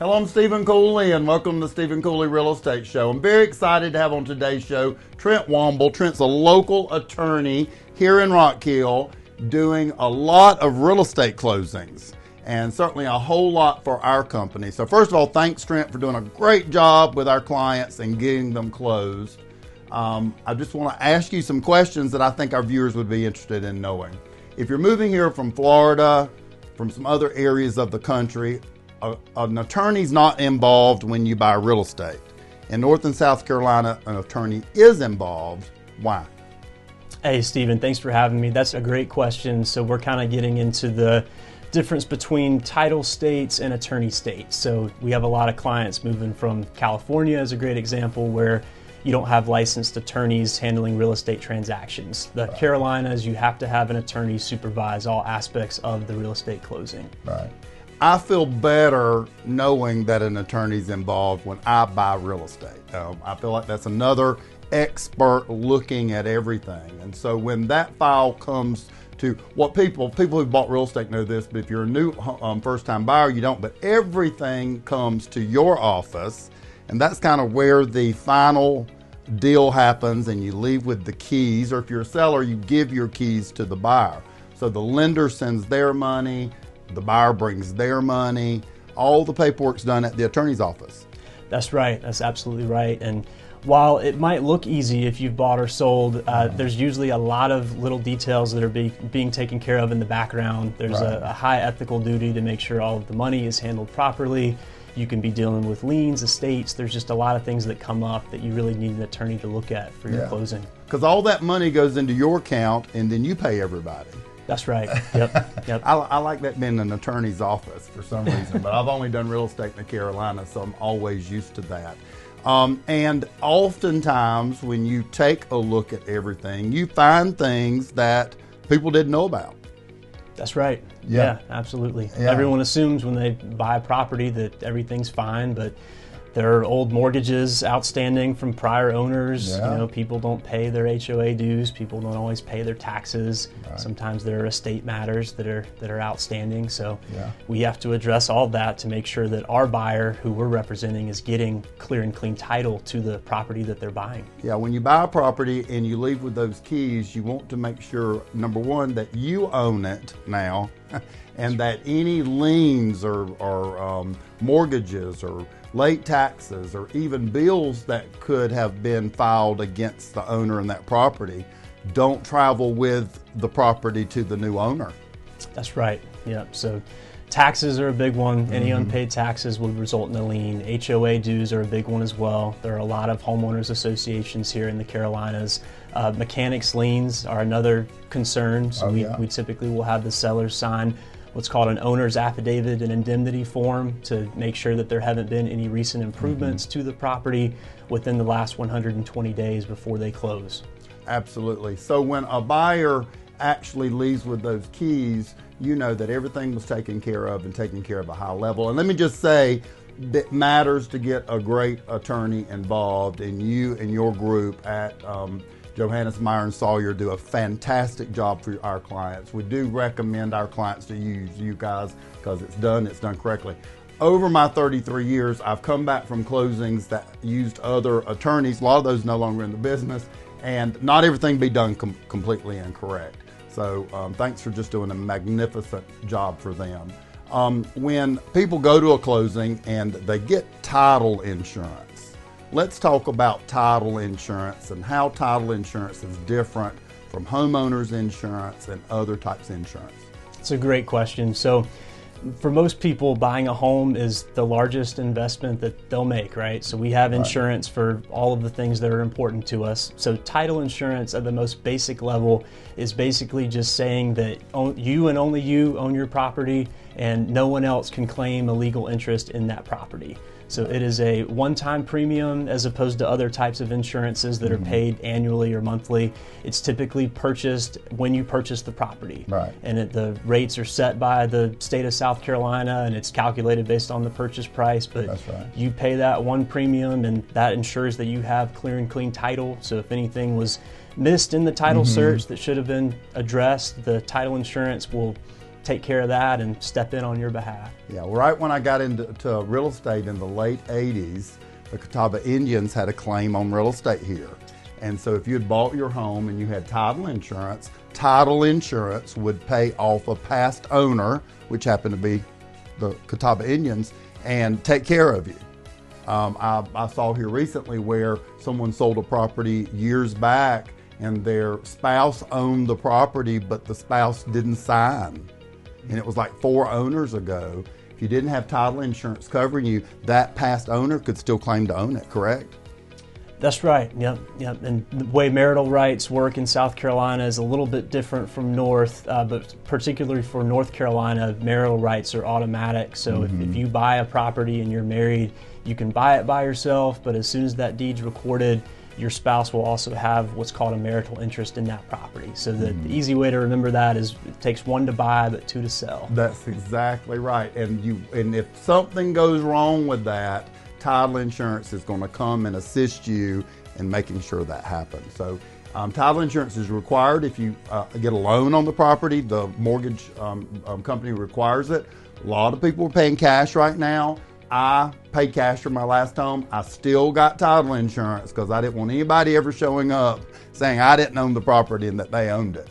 Hello, I'm Stephen Cooley, and welcome to the Stephen Cooley Real Estate Show. I'm very excited to have on today's show Trent Womble. Trent's a local attorney here in Rock Hill doing a lot of real estate closings, and certainly a whole lot for our company. So first of all, thanks, Trent, for doing a great job with our clients and getting them closed. I just want to ask you some questions that I think our viewers would be interested in knowing. If you're moving here from Florida, from some other areas of the country, an attorney's not involved when you buy real estate. In North and South Carolina, an attorney is involved. Why? Hey, Stephen, thanks for having me. That's a great question. So we're kind of getting into the difference between title states and attorney states. So we have a lot of clients moving from California as a great example, where you don't have licensed attorneys handling real estate transactions. The Carolinas, you have to have an attorney supervise all aspects of the real estate closing. Right. I feel better knowing that an attorney's involved when I buy real estate. I feel like that's another expert looking at everything. And so when that file comes to what people who bought real estate know this, but if you're a new first-time buyer, you don't. But everything comes to your office, and that's kind of where the final deal happens, and you leave with the keys. Or if you're a seller, you give your keys to the buyer. So the lender sends their money, the buyer brings their money. All the paperwork's done at the attorney's office. That's right. That's absolutely right. And while it might look easy if you've bought or sold, there's usually a lot of little details that are being taken care of in the background. There's a high ethical duty to make sure all of the money is handled properly. You can be dealing with liens, estates. There's just a lot of things that come up that you really need an attorney to look at for your closing. Because all that money goes into your account, and then you pay everybody. That's right. Yep. I like that being an attorney's office for some reason, but I've only done real estate in the Carolinas, so I'm always used to that. And oftentimes when you take a look at everything, you find things that people didn't know about. That's right. Yeah, absolutely. Yeah. Everyone assumes when they buy a property that everything's fine, but there are old mortgages outstanding from prior owners. You know, people don't pay their HOA dues. People don't always pay their taxes. Sometimes there are estate matters that are outstanding. So we have to address all of that to make sure that our buyer, who we're representing, is getting clear and clean title to the property that they're buying. Yeah, when you buy a property and you leave with those keys, you want to make sure, number one, that you own it now, and that any liens or mortgages or late taxes or even bills that could have been filed against the owner in that property don't travel with the property to the new owner. That's right. Yeah. So taxes are a big one. Any unpaid taxes would result in a lien. HOA dues are a big one as well. There are a lot of homeowners associations here in the Carolinas. Mechanics liens are another concern. So we typically will have the sellers sign what's called an owner's affidavit and indemnity form to make sure that there haven't been any recent improvements to the property within the last 120 days before they close. Absolutely. So when a buyer actually leaves with those keys, you know that everything was taken care of and taken care of at a high level. And let me just say, it matters to get a great attorney involved, and you and your group at Johannes Meyer and Sawyer do a fantastic job for our clients. We do recommend our clients to use you guys because it's done correctly. Over my 33 years, I've come back from closings that used other attorneys. A lot of those no longer in the business, and not everything be done completely incorrect. So thanks for just doing a magnificent job for them. When people go to a closing and they get title insurance, let's talk about title insurance and how title insurance is different from homeowners insurance and other types of insurance. It's a great question. So for most people, buying a home is the largest investment that they'll make, right? So we have insurance for all of the things that are important to us. So title insurance at the most basic level is basically just saying that you and only you own your property and no one else can claim a legal interest in that property. So it is a one-time premium as opposed to other types of insurances that are paid annually or monthly. It's typically purchased when you purchase the property. And the rates are set by the state of South Carolina, and it's calculated based on the purchase price. But you pay that one premium, and that ensures that you have clear and clean title. So if anything was missed in the title search that should have been addressed, the title insurance will take care of that and step in on your behalf. Yeah, right when I got into real estate in the late 80s, the Catawba Indians had a claim on real estate here. And so if you had bought your home and you had title insurance would pay off a past owner, which happened to be the Catawba Indians, and take care of you. I saw here recently where someone sold a property years back and their spouse owned the property, but the spouse didn't sign. And it was like 4 owners ago. If you didn't have title insurance covering you, that past owner could still claim to own it, correct? That's right. Yep. And the way marital rights work in South Carolina is a little bit different from North, but particularly for North Carolina, marital rights are automatic. So if you buy a property and you're married, you can buy it by yourself, but as soon as that deed's recorded, your spouse will also have what's called a marital interest in that property. So the easy way to remember that is it takes 1 to buy, but 2 to sell. That's exactly right. And if something goes wrong with that, title insurance is going to come and assist you in making sure that happens. So title insurance is required if you get a loan on the property. The mortgage company requires it. A lot of people are paying cash right now. I paid cash for my last home. I still got title insurance because I didn't want anybody ever showing up saying I didn't own the property and that they owned it.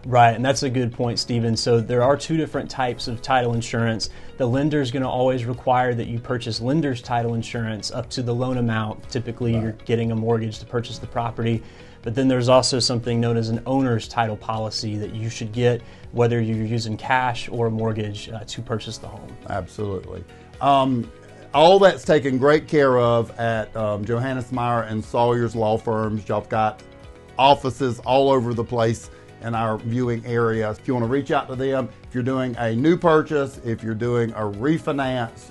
Right, and that's a good point, Stephen. So there are 2 different types of title insurance. The lender is going to always require that you purchase lender's title insurance up to the loan amount. Typically, you're getting a mortgage to purchase the property. But then there's also something known as an owner's title policy that you should get whether you're using cash or a mortgage to purchase the home. Absolutely. All that's taken great care of at Johannes Meyer and Sawyer's law firms. Y'all have got offices all over the place in our viewing area. If you want to reach out to them, if you're doing a new purchase, if you're doing a refinance,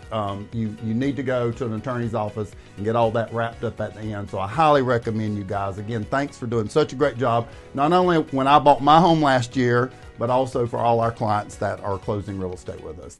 you need to go to an attorney's office and get all that wrapped up at the end. So I highly recommend you guys. Again, thanks for doing such a great job, not only when I bought my home last year, but also for all our clients that are closing real estate with us.